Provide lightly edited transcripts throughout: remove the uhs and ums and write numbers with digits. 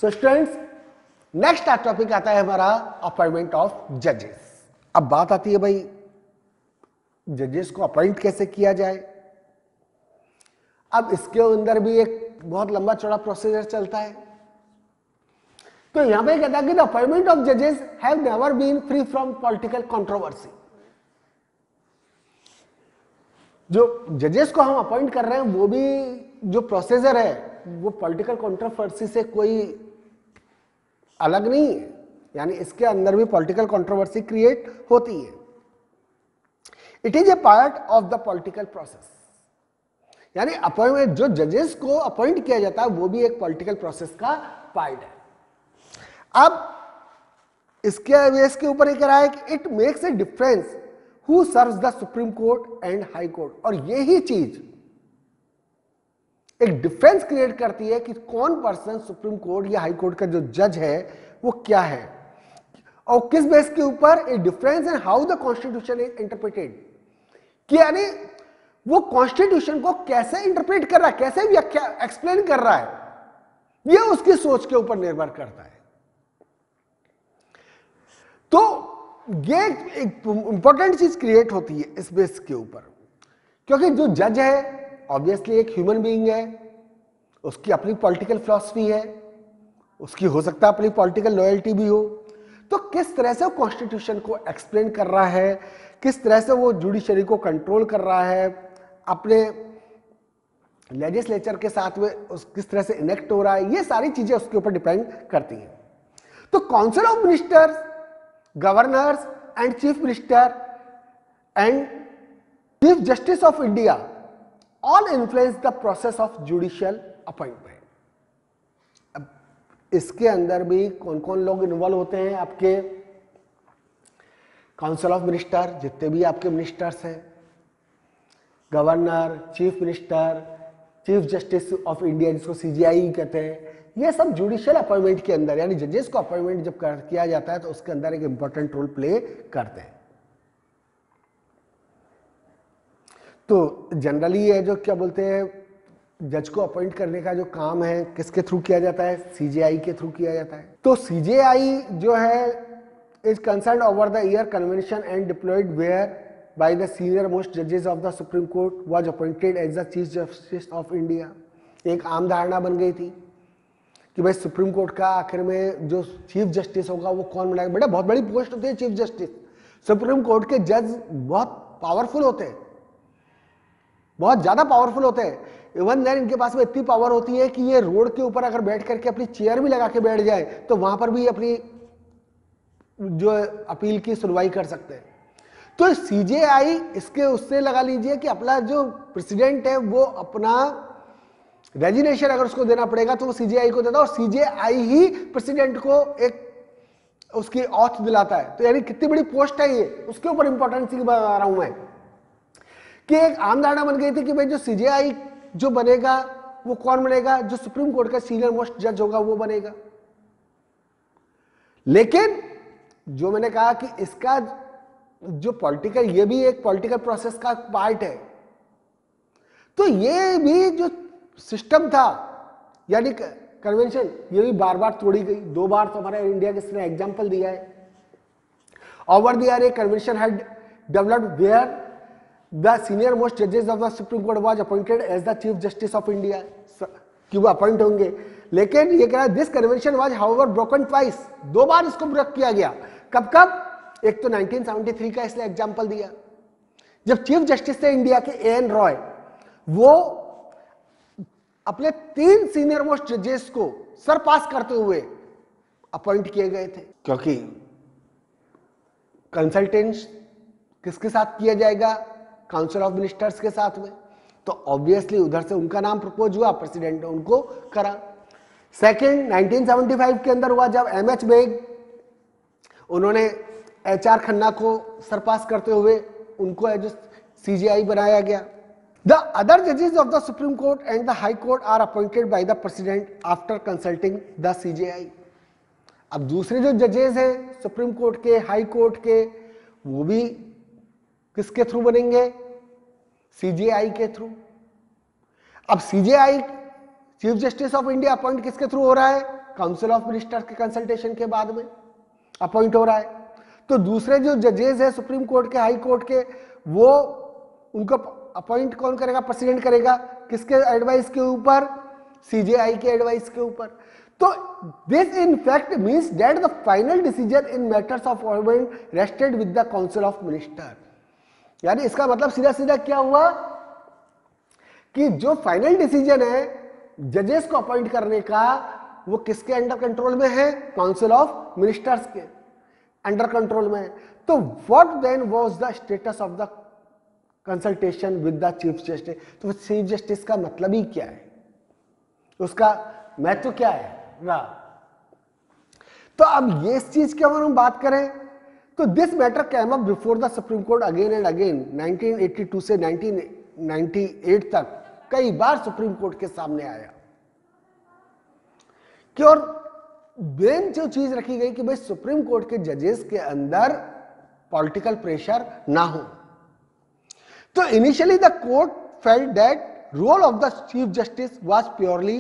So students, next topic आता है हमारा अपॉइंटमेंट ऑफ जजेस। अब बात आती है भाई जजेस को अपॉइंट कैसे किया जाए। अब इसके अंदर भी एक बहुत लंबा चौड़ा प्रोसीजर चलता है। तो यहां पे कहता है कि द अपॉइंटमेंट ऑफ जजेस have never been free from political controversy. जो जजेस को हम अपॉइंट कर रहे हैं वो भी जो प्रोसीजर है वो पॉलिटिकल कंट्रोवर्सी से कोई अलग नहीं है, यानी इसके अंदर भी पॉलिटिकल कंट्रोवर्सी क्रिएट होती है। It is a part of the political process, यानी अपॉइंटमेंट जो जजेस को अपॉइंट किया जाता है वो भी एक पॉलिटिकल प्रोसेस का पार्ट है। अब इसके ऊपर एक रहा है कि it makes a difference who serves the Supreme Court and high court, और यही चीज एक डिफरेंस क्रिएट करती है कि कौन पर्सन सुप्रीम कोर्ट या हाई कोर्ट का जो जज है वो क्या है, और किस बेस के ऊपर a difference in how the constitution is interpreted, कि यानी वो कॉन्स्टिट्यूशन को कैसे इंटरप्रेट कर रहा है, कैसे व्याख्या एक्सप्लेन कर रहा है, ये उसकी सोच के ऊपर निर्भर करता है। तो ये एक इंपॉर्टेंट चीज क्रिएट होती है इस बेस के ऊपर, क्योंकि जो जज है ऑब्वियसली एक ह्यूमन बीइंग है, उसकी अपनी पॉलिटिकल फिलॉसफी है, उसकी हो सकता है अपनी पॉलिटिकल लॉयल्टी भी हो। तो किस तरह से वो कॉन्स्टिट्यूशन को एक्सप्लेन कर रहा है, किस तरह से वो जुडिशरी को कंट्रोल कर रहा है, अपने लेजिस्लेचर के साथ में किस तरह से इनेक्ट हो रहा है, ये सारी चीजें उसके ऊपर डिपेंड करती हैं। तो council of ministers, governors and chief minister and chief justice of India all influence the process of judicial appointment. अब इसके अंदर भी कौन कौन लोग इन्वॉल्व होते हैं, आपके काउंसिल ऑफ मिनिस्टर, जितने भी आपके मिनिस्टर्स हैं, governor, chief minister, chief justice of India जिसको सीजीआई कहते हैं, ये सब जुडिशियल अपॉइंटमेंट के अंदर, यानी जजेस को अपॉइंटमेंट जब किया जाता है तो उसके अंदर एक इंपॉर्टेंट रोल प्ले करते हैं। तो जनरली ये जो क्या बोलते हैं जज को अपॉइंट करने का जो काम है किसके थ्रू किया जाता है, सीजेआई के थ्रू किया जाता है। तो सीजेआई जो है is concern over the year convention and deployed where by the senior most जजेस of the Supreme Court was appointed as the chief justice of India. एक आम धारणा बन गई थी कि भाई सुप्रीम कोर्ट का आखिर में जो चीफ जस्टिस होगा वो कौन बनाएगा। बेटा बहुत बड़ी पोस्ट होती है चीफ जस्टिस। सुप्रीम कोर्ट के जज बहुत पावरफुल होते हैं, बहुत ज्यादा पावरफुल होते हैं। इवन देन इनके पास में इतनी पावर होती है कि ये रोड के ऊपर अगर बैठ करके अपनी चेयर भी लगा के बैठ जाए तो वहां पर भी अपनी जो अपील की सुनवाई कर सकते हैं। तो सीजेआई इसके उससे लगा लीजिए कि अपना जो प्रेसिडेंट है वो अपना रेजिग्नेशन अगर उसको देना पड़ेगा तो वो सीजेआई को देता है, और सीजेआई ही प्रेसिडेंट को एक उसकी ऑथ दिलाता है। तो यानी कितनी बड़ी पोस्ट है ये, उसके ऊपर इंपॉर्टेंस की बता रहा हूं मैं कि एक आम धारणा बन गई थी कि भाई जो सीजेआई जो बनेगा वो कौन बनेगा, जो सुप्रीम कोर्ट का सीनियर मोस्ट जज होगा वो बनेगा। लेकिन जो मैंने कहा कि इसका जो पॉलिटिकल, ये भी एक पॉलिटिकल प्रोसेस का पार्ट है। तो ये भी जो सिस्टम था यानी कन्वेंशन, ये भी बार बार तोड़ी गई। 2 बार तो हमारे इंडिया के ने एग्जांपल दिया है। Over the year a convention had developed where the senior most judges of the Supreme Court was appointed as the Chief Justice of India, कि वो अपॉइंट होंगे। लेकिन ये कह रहा है this convention was however broken twice, 2 बार इसको break किया गया। कब कब? एक तो 1973 का इसलिए एग्जांपल दिया जब चीफ जस्टिस थे इंडिया के एएन रॉय, वो अपने 3 सीनियर मोस्ट जजेस को सरपास करते हुए अपॉइंट किए गए थे। क्योंकि कंसल्टेंस किसके साथ किया जाएगा, काउंसिल ऑफ मिनिस्टर्स के साथ में, तो ऑब्वियसली उधर से उनका नाम प्रपोज हुआ, प्रेसिडेंट ने उनको करा। सेकंड 1975 के अंदर हुआ जब एमएच बेग, उन्होंने एचआर खन्ना को सरपास करते हुए उनको एज सीजेआई बनाया गया। द अदर जजेस of the Supreme Court and the High Court are appointed by the president after consulting the CJI. अब दूसरे जो जजेस हैं सुप्रीम कोर्ट के, हाई कोर्ट के, वो भी किसके थ्रू बनेंगे, सीजेआई के थ्रू। अब CJI chief justice of India appoint किसके थ्रू हो रहा है, काउंसिल ऑफ मिनिस्टर्स के कंसल्टेशन के बाद में अपॉइंट हो रहा है। तो दूसरे जो जजेस है सुप्रीम कोर्ट के, हाई कोर्ट के, वो उनको अपॉइंट कौन करेगा? प्रेसिडेंट करेगा। किसके एडवाइस के ऊपर? सीजेआई के एडवाइस के ऊपर। तो this in fact means that the final decision in matters of appointment rested with the council of minister. यानी इसका मतलब सीधा सीधा क्या हुआ कि जो फाइनल डिसीजन है जजेस को अपॉइंट करने का, वो किसके अंडर कंट्रोल में है? काउंसिल ऑफ मिनिस्टर्स के अंडर कंट्रोल में है। तो what then was the status of the consultation with the chief justice? तो चीफ जस्टिस का मतलब ही क्या है, उसका महत्व क्या है ना? तो अब ये इस चीज की अगर हम बात करें तो this matter came up before the Supreme court again and again. 1982 से 1998 तक कई बार सुप्रीम कोर्ट के सामने आया कि, और मेन जो चीज रखी गई कि भाई सुप्रीम कोर्ट के जजेस के अंदर पॉलिटिकल प्रेशर ना हो। तो initially the court felt that role of the chief justice was purely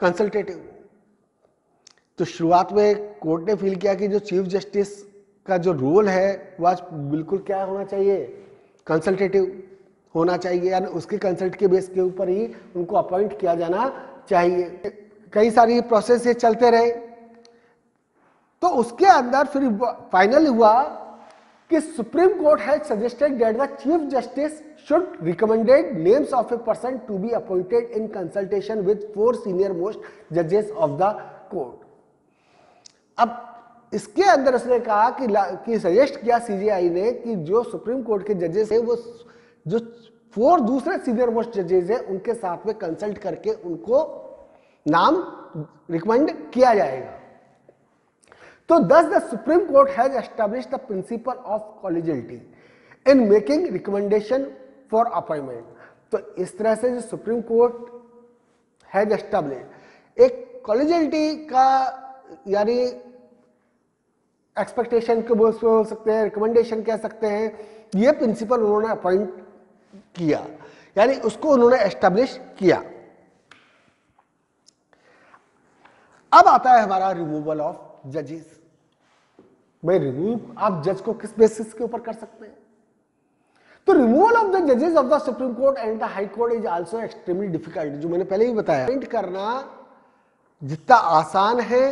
consultative. तो शुरुआत में कोर्ट ने फील किया कि जो चीफ जस्टिस का जो रोल है वह बिल्कुल क्या होना चाहिए? कंसल्टेटिव होना चाहिए, यानी उसके कंसल्ट के बेस के ऊपर ही उनको अपॉइंट किया जाना चाहिए। कई सारी प्रोसेस ये चलते रहे। तो उसके अंदर फिर फाइनल हुआ कि supreme court has suggested that the chief justice should recommended names of a person to be appointed in consultation with 4 senior most judges of the court। अब इसके अंदर उसने कहा कि सजेस्ट किया सीजेआई ने कि जो सुप्रीम कोर्ट के जजेस है वो जो 4 दूसरे सीनियर मोस्ट जजेस है उनके साथ में कंसल्ट करके उनको नाम रिकमेंड किया जाएगा। तो thus the Supreme Court has established the principle of collegiality in making recommendation for appointment। तो इस तरह से जो सुप्रीम कोर्ट हैज एस्टैब्लिश्ड एक कॉलेजियलिटी का, यानी एक्सपेक्टेशन के बोल सकते हैं, रिकमेंडेशन कह सकते हैं, ये प्रिंसिपल उन्होंने अपॉइंट किया, यानी उसको उन्होंने एस्टैब्लिश किया। अब आता है हमारा रिमूवल ऑफ जजेस। भाई रिमूव आप जज को किस बेसिस के ऊपर कर सकते हैं? तो रिमूवल ऑफ द जजेस of the Supreme Court and the High court is also extremely difficult. जो मैंने पहले ही बताया, अपॉइंट करना जितना आसान है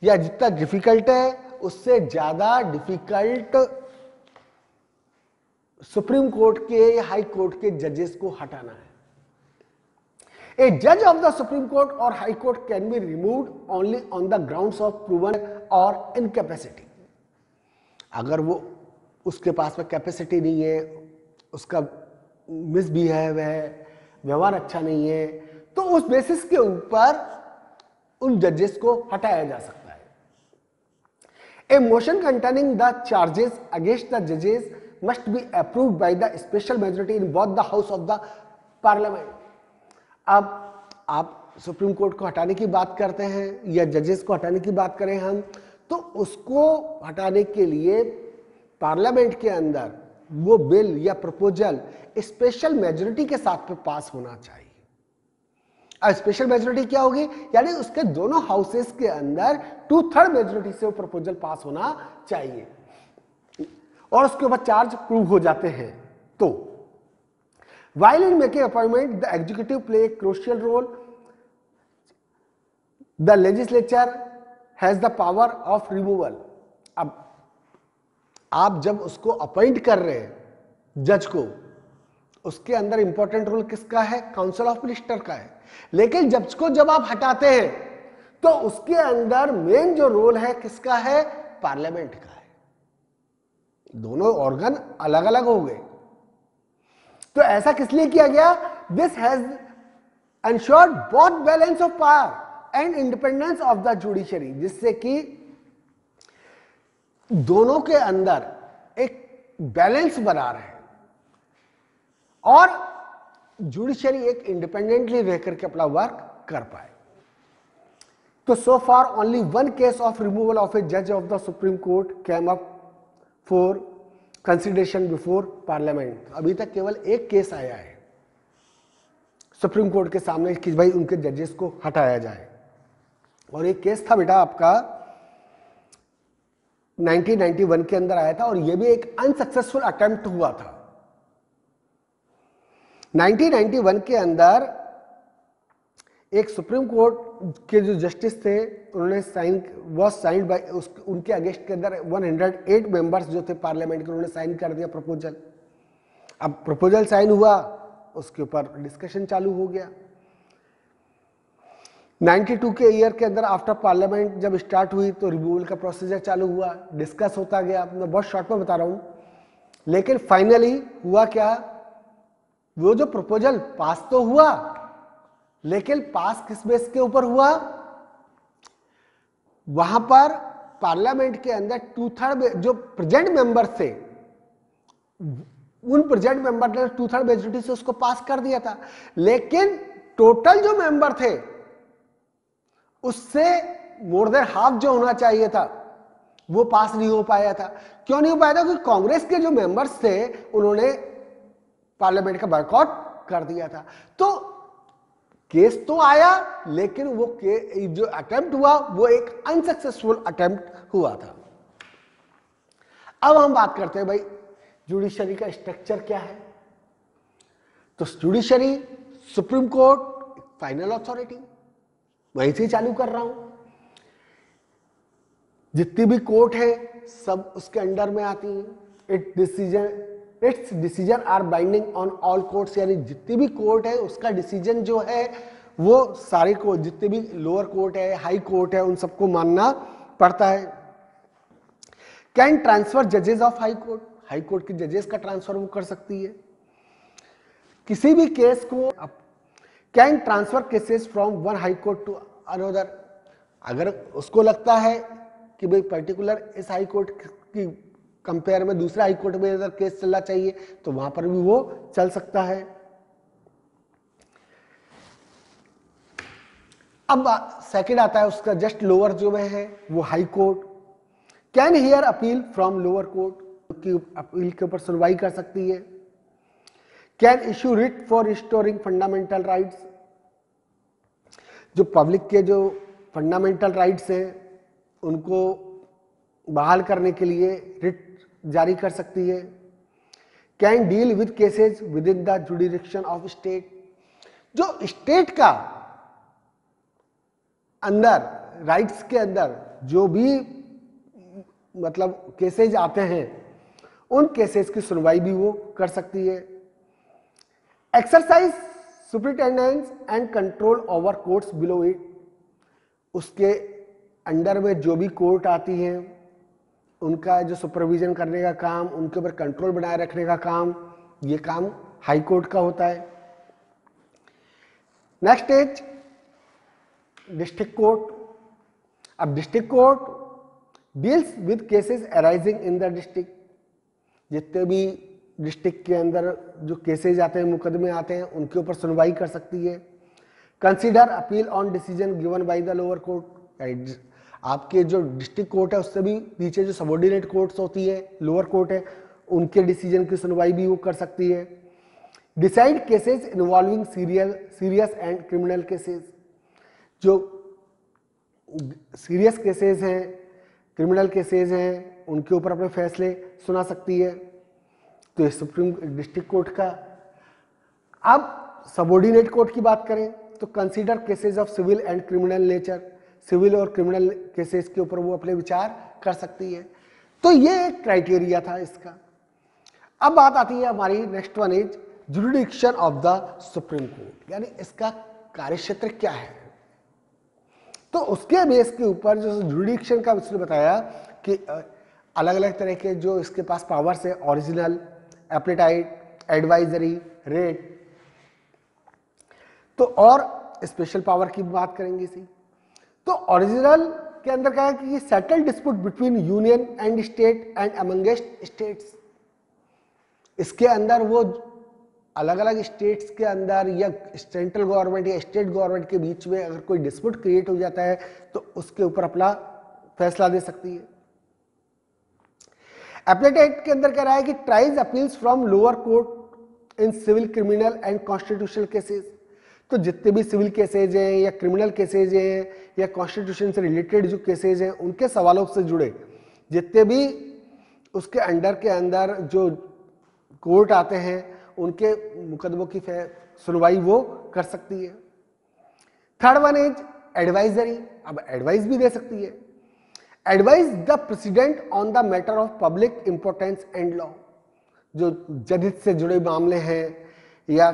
या जितना डिफिकल्ट है, उससे ज्यादा डिफिकल्ट सुप्रीम कोर्ट के या हाई कोर्ट के जजेस को हटाना है। A judge of the Supreme Court or High Court can be removed only on the grounds of proven or incapacity। अगर वो उसके पास में कैपेसिटी नहीं है, उसका मिसबिहेव है, व्यवहार अच्छा नहीं है, तो उस बेसिस के ऊपर उन जजेस को हटाया जा सकता है। A motion containing the charges against the judges must be approved by the special majority in both the house of the parliament। अब आप सुप्रीम कोर्ट को हटाने की बात करते हैं या जजेस को हटाने की बात करें हम, तो उसको हटाने के लिए पार्लियामेंट के अंदर वो बिल या प्रपोजल स्पेशल मेजॉरिटी के साथ में पास होना चाहिए। अब स्पेशल मेजॉरिटी क्या होगी? यानी उसके दोनों हाउसेस के अंदर 2/3 मेजॉरिटी से वो प्रपोजल पास होना चाहिए और उसके ऊपर चार्ज प्रूव हो जाते हैं। तो while in making appointment the executive play a crucial role, the legislature has the power of removal। अब आप जब उसको अपॉइंट कर रहे हैं जज को, उसके अंदर इंपॉर्टेंट रोल किसका है? काउंसिल ऑफ मिनिस्टर का है। लेकिन जज को जब आप हटाते हैं तो उसके अंदर मेन जो रोल है किसका है? पार्लियामेंट का है। दोनों ऑर्गन अलग अलग हो गए। तो ऐसा किस लिए किया गया? This has ensured both balance of power and independence of the judiciary, जिससे कि दोनों के अंदर एक बैलेंस बना रहे और जुडिशरी एक इंडिपेंडेंटली रह करके अपना वर्क कर पाए। तो so far only one case of removal of a जज of the Supreme Court came up for consideration before parliament. अभी तक केवल एक केस आया है सुप्रीम कोर्ट के सामने कि भाई उनके जजेस को हटाया जाए। और ये केस था बेटा आपका 1991 के अंदर आया था और ये भी एक अनसक्सेसफुल अटेम्प्ट हुआ था। 1991 के अंदर एक सुप्रीम कोर्ट के जो जस्टिस थे उन्होंने साइन बाय उनके अगेंस्ट के अंदर 108 मेंबर्स जो थे पार्लियामेंट के, उन्होंने साइन कर दिया प्रपोजल। अब प्रपोजल साइन हुआ, उसके ऊपर डिस्कशन चालू हो गया। 92 के ईयर के अंदर आफ्टर पार्लियामेंट जब स्टार्ट हुई तो रिमूवल का प्रोसीजर चालू हुआ, डिस्कस होता गया। मैं बहुत शॉर्ट में बता रहा हूं, लेकिन फाइनली हुआ क्या, वो जो प्रपोजल पास तो हुआ, लेकिन पास किस बेस के ऊपर हुआ, वहां पर पार्लियामेंट के अंदर 2/3 जो प्रेजेंट मेंबर थे, उन प्रेजेंट मेंबर ने 2/3 मेजोरिटी से उसको पास कर दिया था, लेकिन टोटल जो मेंबर थे उससे मोर देन हाफ जो होना चाहिए था वो पास नहीं हो पाया था। क्यों नहीं हो पाया था? क्योंकि कांग्रेस के जो मेंबर्स थे उन्होंने पार्लियामेंट का बॉयकॉट कर दिया था। तो केस तो आया, लेकिन वो जो अटेम्प्ट हुआ वो एक अनसक्सेसफुल अटेम्प्ट हुआ था। अब हम बात करते हैं भाई जुडिशरी का स्ट्रक्चर क्या है। तो judiciary, supreme court final authority, वहीं से चालू कर रहा हूं। जितनी भी कोर्ट है सब उसके अंडर में आती है। Its decision are binding on all courts, यानी जितनी भी कोर्ट है उसका डिसीजन जो है वो सारे कोर्ट, जितने भी लोअर कोर्ट है, हाई कोर्ट है, उन सबको मानना पड़ता है। कैन ट्रांसफर जजेस of high court, high Court के जजेस का ट्रांसफर वो कर सकती है। किसी भी केस को can transfer cases from one high court to another, अगर उसको लगता है कि भाई पर्टिकुलर इस हाई कोर्ट की कंपेयर में दूसरे हाई कोर्ट में अगर केस चलना चाहिए तो वहां पर भी वो चल सकता है। अब सेकंड आता है उसका जस्ट लोअर जो में है वो high court can hear appeal from lower court, की अपील के ऊपर सुनवाई कर सकती है। Can issue writ for restoring fundamental rights, जो पब्लिक के जो फंडामेंटल राइट्स हैं उनको बहाल करने के लिए रिट जारी कर सकती है। Can deal with cases with in the जुडिक्शन of state, जो स्टेट का अंदर राइट्स के अंदर जो भी मतलब केसेज आते हैं उन केसेस की सुनवाई भी वो कर सकती है। Exercise superintendence and control over courts below it, उसके अंडर में जो भी कोर्ट आती हैं उनका जो सुपरविजन करने का काम, उनके ऊपर कंट्रोल बनाए रखने का काम, ये काम हाई कोर्ट का होता है। Next is district court. अब district court deals with cases arising in the district, जितने भी डिस्ट्रिक्ट के अंदर जो केसेज आते हैं, मुकदमे आते हैं, उनके ऊपर सुनवाई कर सकती है। Consider appeal on decision given by the lower court, आपके जो डिस्ट्रिक्ट कोर्ट है उससे भी नीचे जो सबऑर्डिनेट कोर्ट्स होती है, लोअर कोर्ट है, उनके डिसीजन की सुनवाई भी वो कर सकती है। Decide cases involving serious and criminal cases, जो सीरियस केसेस हैं, क्रिमिनल केसेस हैं, उनके ऊपर अपने फैसले सुना सकती है। तो ये सुप्रीम डिस्ट्रिक्ट कोर्ट का। अब सबऑर्डिनेट कोर्ट की बात करें तो consider cases of civil and criminal nature, civil और क्रिमिनल केसेस के ऊपर वो अपने विचार कर सकती है। तो ये एक क्राइटेरिया था इसका। अब बात आती है हमारी next one is jurisdiction of the Supreme court, यानी इसका कार्यक्षेत्र क्या है। तो उसके बेस के ऊपर जो जुरिडिक्शन का उसने बताया कि अलग अलग तरह के जो इसके पास पावर्स है, ओरिजिनल, एप्लेटाइट, एडवाइजरी, रेट, तो और स्पेशल पावर की बात करेंगे इसी। तो ओरिजिनल के अंदर क्या है कि settle dispute between union and state and amongst states, इसके अंदर वो अलग अलग स्टेट्स के अंदर या सेंट्रल गवर्नमेंट या स्टेट गवर्नमेंट के बीच में अगर कोई डिस्प्यूट क्रिएट हो जाता है तो उसके ऊपर अपना फैसला दे सकती है। एप्लेट के अंदर कह रहा है कि tries appeals from lower court in civil, criminal and constitutional cases, तो जितने भी सिविल केसेज हैं या क्रिमिनल केसेज हैं या कॉन्स्टिट्यूशन से रिलेटेड जो केसेज हैं उनके सवालों से जुड़े जितने भी उसके अंडर के अंदर जो कोर्ट आते हैं उनके मुकदमों की सुनवाई वो कर सकती है। थर्ड वन इज एडवाइजरी, अब एडवाइस भी दे सकती है। Advice the president on the matter of public importance and law, जो जनहित से जुड़े मामले हैं या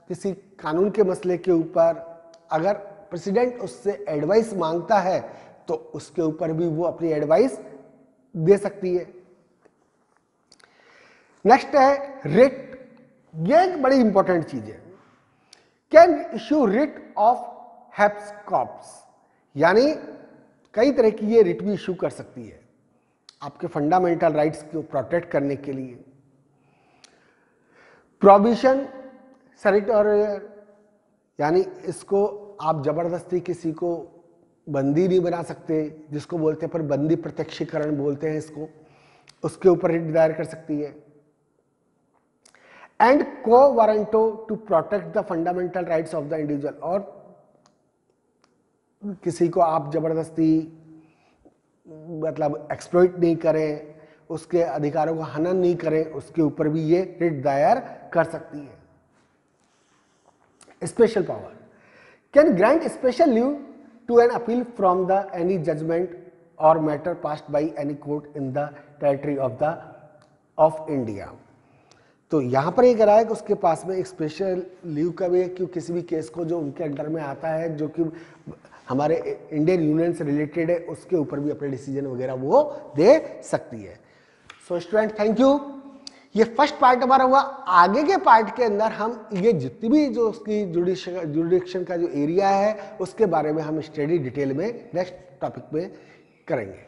किसी कानून के मसले के ऊपर अगर प्रेसिडेंट उससे एडवाइस मांगता है तो उसके ऊपर भी वो अपनी एडवाइस दे सकती है। नेक्स्ट है रिट, ये एक बड़ी इंपॉर्टेंट चीज है। Can issue writ of HEPS corps, यानी कई तरह की ये रिट भी इश्यू कर सकती है आपके फंडामेंटल राइट्स को प्रोटेक्ट करने के लिए। प्रोविशन सेरिटोरियल, यानी इसको आप जबरदस्ती किसी को बंदी नहीं बना सकते, जिसको बोलते हैं पर बंदी प्रत्यक्षीकरण बोलते हैं इसको, उसके ऊपर रिट दायर कर सकती है। And quo warranto to protect the fundamental rights of the individual, और किसी को आप जबरदस्ती मतलब एक्सप्लॉइट नहीं करें, उसके अधिकारों का हनन नहीं करें, उसके ऊपर भी ये रिट दायर कर सकती है। Special power can grant special leave to an appeal from the any judgment or matter passed by any court in the territory of India. तो यहां पर ये कह रहा है कि उसके पास में एक स्पेशल लीव का भी है कि किसी भी केस को जो उनके अंडर में आता है जो कि हमारे इंडियन यूनियन से रिलेटेड है उसके ऊपर भी अपने डिसीजन वगैरह वो दे सकती है। सो स्टूडेंट थैंक यू, ये फर्स्ट पार्ट हमारा हुआ। आगे के पार्ट के अंदर हम ये जितनी भी जो उसकी जुडिक्शन का जो एरिया है उसके बारे में हम स्टडी डिटेल में नेक्स्ट टॉपिक में करेंगे।